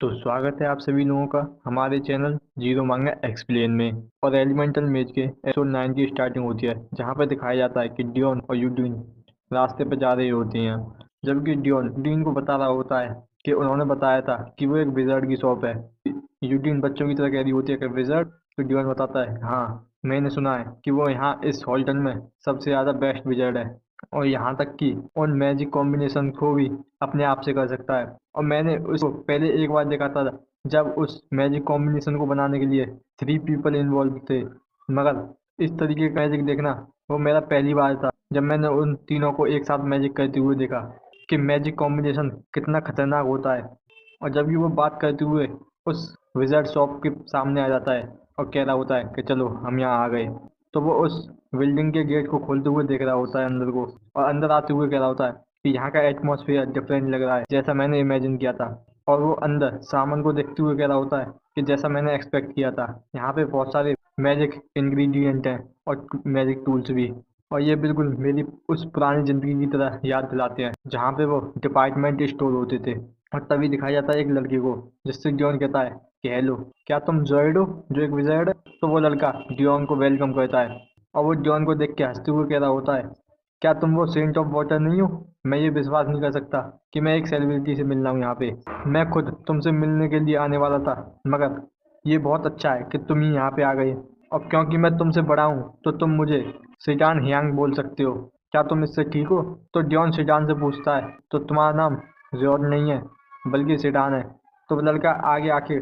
तो स्वागत है आप सभी लोगों का हमारे चैनल जीरो मांगा एक्सप्लेन में। और एलिमेंटल मैच के एपिसोड 9 की स्टार्टिंग होती है, जहां पर दिखाया जाता है कि डियोन और यूडीन रास्ते पर जा रही होती हैं। जबकि डियोन डीन को बता रहा होता है कि उन्होंने बताया था कि वो एक विज़र्ड की शॉप है। यूडीन बच्चों की तरह कह रही होती है कि विज़र्ड। तो डियोन बताता है, हाँ मैंने सुना है कि वो यहाँ इस हॉल्टन में सबसे ज़्यादा बेस्ट विज़र्ड है, और यहाँ तक कि उन मैजिक कॉम्बिनेशन को भी अपने आप से कर सकता है। और मैंने उसको पहले एक बार देखा था, जब उस मैजिक कॉम्बिनेशन को बनाने के लिए 3 पीपल इन्वॉल्व थे। मगर इस तरीके का मैजिक देखना वो मेरा पहली बार था, जब मैंने उन तीनों को एक साथ मैजिक करते हुए देखा कि मैजिक कॉम्बिनेशन कितना खतरनाक होता है। और जब भी वो बात करते हुए उस विज़र्ड शॉप के सामने आ जाता है और कह रहा होता है कि चलो हम यहाँ आ गए, तो वो उस बिल्डिंग के गेट को खोलते हुए देख रहा होता है अंदर को, और अंदर आते हुए कह रहा होता है कि यहाँ का एटमॉस्फेयर डिफरेंट लग रहा है, जैसा मैंने इमेजिन किया था। और वो अंदर सामान को देखते हुए कह रहा होता है कि जैसा मैंने एक्सपेक्ट किया था, यहाँ पे बहुत सारे मैजिक इंग्रेडिएंट हैं और मैजिक टूल्स भी। और ये बिल्कुल मेरी उस पुरानी ज़िंदगी की तरह याद दिलाते हैं, जहाँ पे वो डिपार्टमेंट स्टोर होते थे। और तभी दिखाया जाता है एक लड़के को, जिससे जॉन कहता है कि हेलो, क्या तुम जॉयड हो, जो एक विज़र्ड है। तो वो लड़का डियोन को वेलकम करता है, और वो जॉन को देख के हंसते हुए कह रहा होता है, क्या तुम वो सेंट ऑफ वाटर नहीं हो। मैं ये विश्वास नहीं कर सकता कि मैं एक सेलिब्रिटी से मिल रहा हूँ यहाँ पे। मैं खुद तुमसे मिलने के लिए आने वाला था, मगर ये बहुत अच्छा है कि तुम ही यहाँ पे आ गए। और क्योंकि मैं तुमसे बड़ा हूँ तो तुम मुझे सिडान हियांग बोल सकते हो। क्या तुम इससे ठीक हो। तो डियोन सिडान से पूछता है, तो तुम्हारा नाम जॉर्ज नहीं है बल्कि सिडान है। तो वो लड़का आगे आके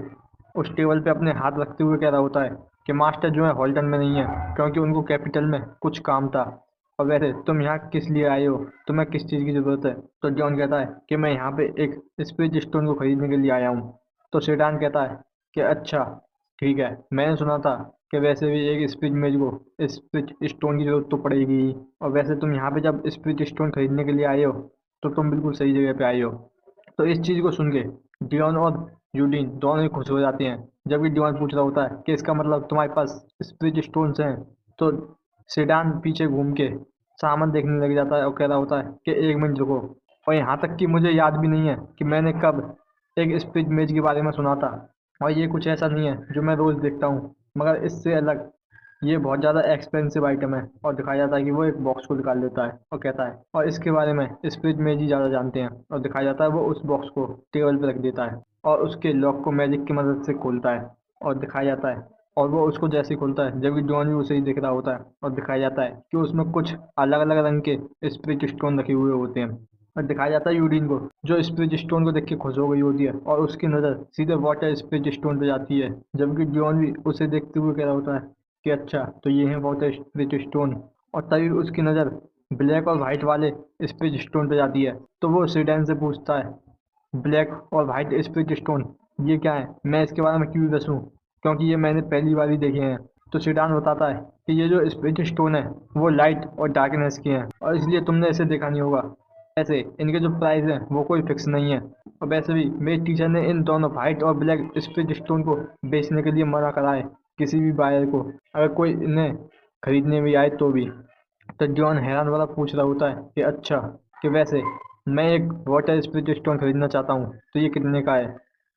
उस टेबल पे अपने हाथ रखते हुए कह रहा होता है कि मास्टर जो है हॉल्टन में नहीं है, क्योंकि उनको कैपिटल में कुछ काम था। और वैसे तुम यहाँ किस लिए आए हो, तुम्हें किस चीज़ की ज़रूरत है। तो जॉन कहता है कि मैं यहाँ पे एक स्पिरिट स्टोन को खरीदने के लिए आया हूँ। तो शेडान कहता है कि अच्छा ठीक है, मैंने सुना था कि वैसे भी एक स्पिरिट मेज को स्पिरिट स्टोन की ज़रूरत तो पड़ेगी ही। और वैसे तुम यहाँ पे जब स्पिरिट स्टोन खरीदने के लिए आए हो, तो तुम बिल्कुल सही जगह पे आए हो। तो इस चीज़ को सुन के डियोन और यूडीन दोनों ही खुश हो जाते हैं। जबकि डियोन पूछ रहा होता है कि इसका मतलब तुम्हारे पास स्पिरिट स्टोन्स हैं। तो सेडान पीछे घूम के सामान देखने लग जाता है और कह रहा होता है कि एक मिनट रुको। और यहाँ तक कि मुझे याद भी नहीं है कि मैंने कब एक स्पिरिट मेज के बारे में सुना था। और ये कुछ ऐसा नहीं है जो मैं रोज़ देखता हूँ, मगर इससे अलग ये बहुत ज़्यादा एक्सपेंसिव आइटम है। और दिखाया जाता है कि वो एक बॉक्स को निकाल लेता है और कहता है, और इसके बारे में स्पिरिट मेज ही ज़्यादा जानते हैं। और दिखाया जाता है वो उस बॉक्स को टेबल पर रख देता है और उसके लॉक को मैजिक की मदद से खोलता है। और दिखाया जाता है, और वो उसको जैसे ही खोलता है, जबकि जॉन भी उसे ही देख रहा होता है, और दिखाया जाता है कि उसमें कुछ अलग अलग रंग के स्पिरिट स्टोन रखे हुए होते हैं। और दिखाया जाता है यूडीन को, जो स्पिरिट स्टोन को देख के खुश हो गई होती है, और उसकी नज़र सीधे वाटर स्पिरिट स्टोन पे जाती है। जबकि जॉन भी उसे देखते हुए कह रहा होता है कि अच्छा तो ये है वाटर स्पिरिट स्टोन। और तभी उसकी नज़र ब्लैक और वाइट वाले स्पिरिट स्टोन पे जाती है। तो वो सीडेन से पूछता है, ब्लैक और वाइट स्पिरिट स्टोन ये क्या है, मैं इसके बारे में क्यों दसूँ, क्योंकि ये मैंने पहली बार ही देखे हैं। तो सिडान बताता है कि ये जो स्पिरिट स्टोन है वो लाइट और डार्कनेस के हैं, और इसलिए तुमने इसे देखा नहीं होगा। ऐसे इनके जो प्राइस हैं वो कोई फिक्स नहीं है। और वैसे भी मेरे टीचर ने इन दोनों वाइट और ब्लैक स्पिरिट स्टोन को बेचने के लिए मना करा है किसी भी बायर को, अगर कोई इन्हें खरीदने भी आए तो भी। तो जॉन हैरान वाला पूछ रहा होता है कि अच्छा, कि वैसे मैं एक वाटर स्पिरिट स्टोन खरीदना चाहता हूँ, तो ये कितने का है।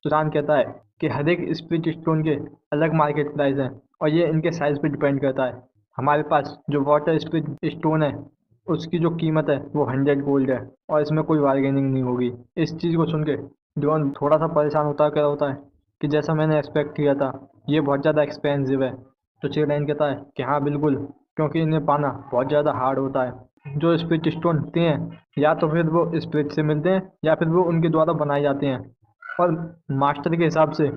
तो जॉन कहता है कि हर एक स्पिरिट स्टोन के अलग मार्केट प्राइस हैं, और ये इनके साइज पे डिपेंड करता है। हमारे पास जो वाटर स्पिरिट स्टोन है उसकी जो कीमत है वो 100 गोल्ड है, और इसमें कोई बार्गेनिंग नहीं होगी। इस चीज़ को सुन के जॉन थोड़ा सा परेशान होता है, क्या होता है कि जैसा मैंने एक्सपेक्ट किया था ये बहुत ज़्यादा एक्सपेंसिव है। तो चेयरमैन कहता है कि हाँ बिल्कुल, क्योंकि इन्हें पाना बहुत ज़्यादा हार्ड होता है। जो स्पिरिट स्टोन होते हैं या तो फिर वो स्पिरिट से मिलते हैं या फिर वो उनके द्वारा बनाए जाते हैं। और मास्टर के हिसाब से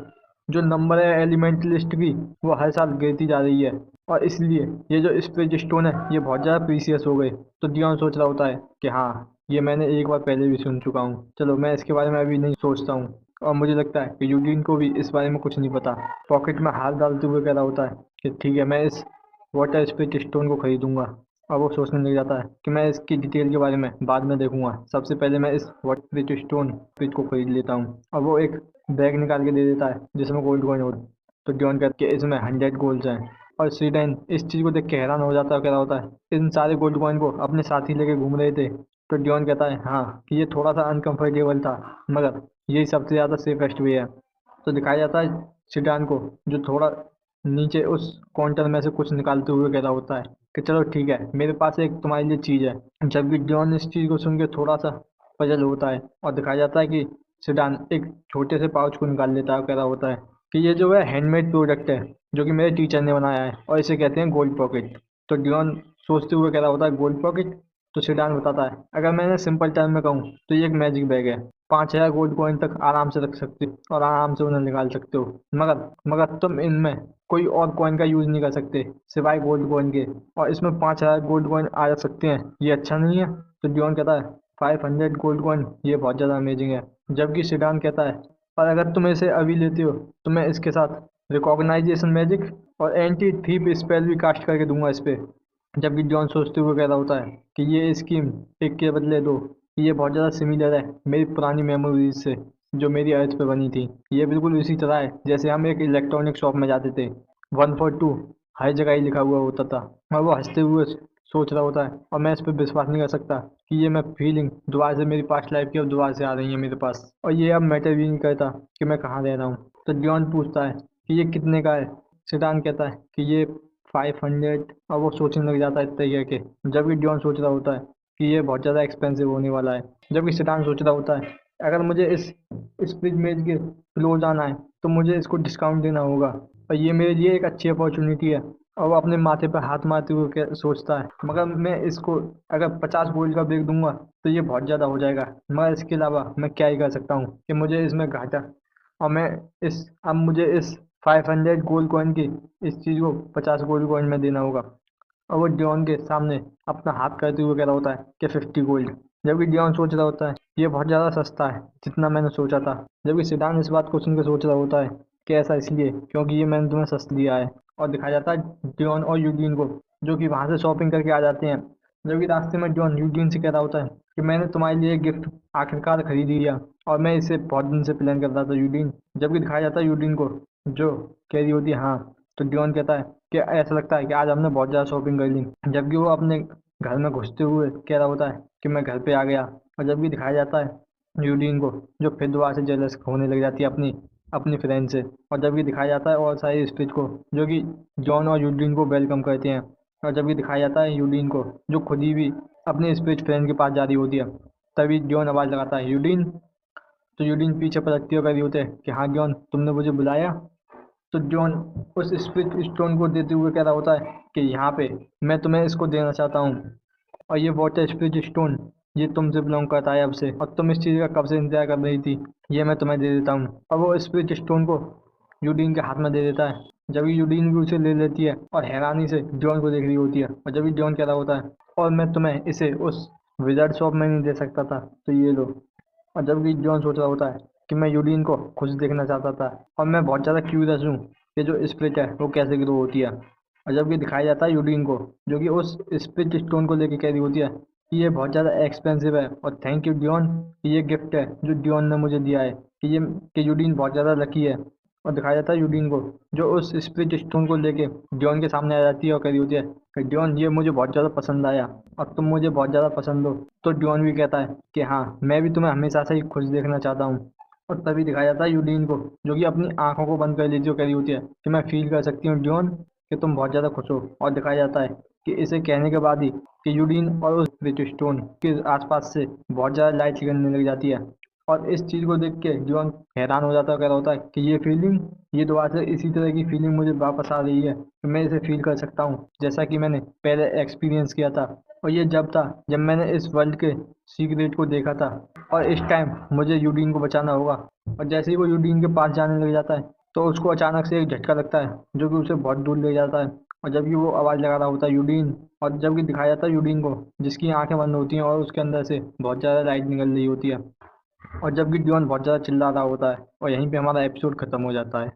जो नंबर है एलिमेंट लिस्ट की वो हर साल गिरती जा रही है, और इसलिए ये जो स्पिरिट स्टोन है ये बहुत ज़्यादा प्रीसियस हो गए। तो डियोन सोच रहा होता है कि हाँ ये मैंने एक बार पहले भी सुन चुका हूँ, चलो मैं इसके बारे में अभी नहीं सोचता हूँ। और मुझे लगता है कि यूडीन को भी इस बारे में कुछ नहीं पता। पॉकेट में हाथ डालते हुए कह रहा होता है कि ठीक है, मैं इस वाटर स्पिरिट स्टोन को खरीदूंगा। और वो सोचने लग जाता है कि मैं इसकी डिटेल के बारे में बाद में देखूंगा, सबसे पहले मैं इस वाटर स्पिरिट स्टोन स्पिरिट को खरीद लेता हूँ। और वो एक बैग निकाल के दे देता है जिसमें गोल्ड कॉइन हो। तो जॉन कहता है कि इसमें 100 गोल्ड हैं। और सीडेन इस चीज़ को देख के हैरान हो जाता है, कह रहा होता है इन सारे गोल्ड कॉइन को अपने साथ ही लेके घूम रहे थे। तो जॉन कहता है हाँ कि ये थोड़ा सा अनकंफर्टेबल था, मगर यही सबसे ज़्यादा सेफेस्ट वे है। तो दिखाया जाता है सिडान को, जो थोड़ा नीचे उस काउंटर में से कुछ निकालते हुए कह रहा होता है कि चलो ठीक है, मेरे पास एक तुम्हारे लिए चीज़ है। जबकि जॉन इस चीज़ को सुन के थोड़ा सा पजल होता है और दिखाया जाता है कि सिडान एक छोटे से पाउच को निकाल लेता है और कह रहा होता है कि ये जो है हैंडमेड प्रोडक्ट है, जो कि मेरे टीचर ने बनाया है और इसे कहते हैं गोल्ड पॉकेट। तो डियोन सोचते हुए कह रहा होता है गोल्ड पॉकेट। तो सिडान बताता है अगर मैंने सिंपल टर्म में कहूँ तो ये एक मैजिक बैग है, 5,000 गोल्ड कॉइन तक आराम से रख सकते हो और आराम से उन्हें निकाल सकते हो, मगर मगर तुम इनमें कोई और कॉइन का यूज नहीं कर सकते सिवाय गोल्ड कॉइन के, और इसमें 5,000 गोल्ड कॉइन आ जा सकते हैं, ये अच्छा नहीं है। तो डियोन कहता है 500 गोल्ड कॉइन, ये बहुत ज़्यादा अमेजिंग है। जबकि सिडान कहता है और अगर तुम इसे अभी लेते हो तो मैं इसके साथ रिकॉग्नाइजेशन मैजिक और एंटी थीप स्पेल भी कास्ट करके दूंगा इस पे। जबकि जॉन सोचते हुए कह रहा होता है कि ये स्कीम एक के बदले दो, ये बहुत ज़्यादा सिमिलर है मेरी पुरानी मेमोरीज से जो मेरी अर्थ पे बनी थी। ये बिल्कुल उसी तरह है जैसे हम एक इलेक्ट्रॉनिक शॉप में जाते थे, 142 हर जगह ही लिखा हुआ होता था। और वो हंसते हुए सोच रहा होता है और मैं इस पर विश्वास नहीं कर सकता कि ये मैं फीलिंग दोबारा से मेरी पास्ट लाइफ की अब दोबारा से आ रही है मेरे पास, और ये अब मैटर भी नहीं करता कि मैं कहाँ रह रहा हूँ। तो जॉन पूछता है कि ये कितने का है। सिडान कहता है कि ये 500, और वो सोचने लग जाता है इस तरीके के। जबकि जॉन सोच रहा होता है कि ये बहुत ज़्यादा एक्सपेंसिव होने वाला है। जबकि सिडान सोच रहा होता है अगर मुझे इस फ्रिज मेज के क्लोज आना है तो मुझे इसको डिस्काउंट देना होगा, और ये मेरे लिए एक अच्छी अपॉर्चुनिटी है। और वो अपने माथे पर हाथ मारते हुए सोचता है मगर मैं इसको अगर 50 गोल्ड का बेच दूंगा तो ये बहुत ज़्यादा हो जाएगा, मगर इसके अलावा मैं क्या ही कर सकता हूँ कि मुझे इसमें घाटा, और मैं इस अब मुझे इस 500 गोल्ड कॉइन की इस चीज़ को 50 गोल्ड कॉइन में देना होगा। और वो डियोन के सामने अपना हाथ करते हुए कह रहा होता है कि 50 गोल्ड। जबकि डियोन सोच रहा होता है ये बहुत ज़्यादा सस्ता है जितना मैंने सोचा था। जबकि सिडान इस बात को सुनकर सोच रहा होता है कि ऐसा इसलिए क्योंकि ये मैंने तुम्हें सस्ता दिया है। और दिखाया जाता है डियोन और यूडीन को, जो कि वहाँ से शॉपिंग करके आ जाते हैं। जबकि रास्ते में डियोन यूडीन से कह रहा होता है कि मैंने तुम्हारे लिए एक गिफ्ट आखिरकार खरीद लिया और मैं इसे बहुत दिन से प्लान कर रहा था यूडीन। जबकि दिखाया जाता है यूडीन को, जो कह रही होती है हाँ। तो डियोन कहता है कि ऐसा लगता है कि आज हमने बहुत ज़्यादा शॉपिंग कर ली। जबकि वो अपने घर में घुसते हुए कह रहा होता है कि मैं घर पे आ गया। और जबकि दिखाया जाता है यूडीन को, जो फिर दोबारा से जेलस होने लग जाती है अपनी अपनी फ्रेंड से। और जबकि दिखाया जाता है और सारी स्पीच को, जो कि जॉन और यूडीन को वेलकम करते हैं। और जबकि दिखाया जाता है यूडीन को, जो खुद ही भी अपनी स्पीच फ्रेंड के पास जा रही होती है। तभी जॉन आवाज़ लगाता है यूडीन। तो यूडीन पीछे पलटती हुई कर रही होते हैं कि हाँ जॉन, तुमने मुझे बुलाया। तो जॉन उस स्पिरिट स्टोन को देते हुए कह रहा होता है कि यहाँ पे मैं तुम्हें इसको देना चाहता हूँ, और ये वाटर स्पिरिट स्टोन ये तुमसे बिलोंग करता है अब से, और तुम इस चीज़ का कब से इंतजार कर रही थी, ये मैं तुम्हें दे देता हूँ। और वो स्पिरिट स्टोन को यूडीन के हाथ में दे देता है। जब यूडीन भी उसे ले लेती है और हैरानी से जॉन को देख रही होती है। और जब जॉन कह रहा होता है और मैं तुम्हें इसे उस विजार्ड शॉप में नहीं दे सकता था, तो ये लो। और जबकि जॉन सोच रहा होता है कि मैं यूडीन को खुश देखना चाहता था और मैं बहुत ज़्यादा क्यूरियस हूँ कि जो स्प्लिट है वो कैसे ग्रो होती है। और जबकि दिखाया जाता है यूडीन को, जो कि उस स्प्लिट स्टोन को लेके कह रही होती है कि ये बहुत ज़्यादा एक्सपेंसिव है और थैंक यू डियोन, कि ये गिफ्ट है जो डियोन ने मुझे दिया है, कि यूडीन बहुत ज़्यादा लकी है। और दिखाया जाता है यूडीन को, जो उस स्प्लिट स्टोन को लेके डियोन के सामने आ जाती है और कह रही होती है कि डियोन ये मुझे बहुत ज़्यादा पसंद आया और तुम मुझे बहुत ज़्यादा पसंद हो। तो डियोन भी कहता है कि हाँ, मैं भी तुम्हें हमेशा से ही खुश देखना चाहता हूँ। और तभी दिखाया जाता है यूडीन को, जो कि अपनी आंखों को बंद कर लेती है और कह रही होती है कि मैं फील कर सकती हूँ डियोन कि तुम बहुत ज़्यादा खुश हो। और दिखाया जाता है कि इसे कहने के बाद ही कि यूडीन और उस स्प्लिट स्टोन के आसपास से बहुत ज़्यादा लाइट निकलने लग जाती है। और इस चीज़ को देख के जॉन हैरान हो जाता है, कह रहा होता है कि ये फीलिंग, ये दोबारा से इसी तरह की फीलिंग मुझे वापस आ रही है कि मैं इसे फील कर सकता हूँ जैसा कि मैंने पहले एक्सपीरियंस किया था। और ये जब था जब मैंने इस वर्ल्ड के सीक्रेट को देखा था, और इस टाइम मुझे यूडीन को बचाना होगा। और जैसे ही वो यूडीन के पास जाने लग जाता है तो उसको अचानक से एक झटका लगता है जो कि उसे बहुत दूर ले जाता है। और जबकि वो आवाज़ लगा रहा होता है यूडीन, और जबकि दिखाया जाता है यूडीन को जिसकी आंखें बंद होती हैं और उसके अंदर से बहुत ज़्यादा लाइट निकल रही होती है। और जबकि डियोन बहुत ज़्यादा चिल्ला रहा होता है, और यहीं पे हमारा एपिसोड ख़त्म हो जाता है।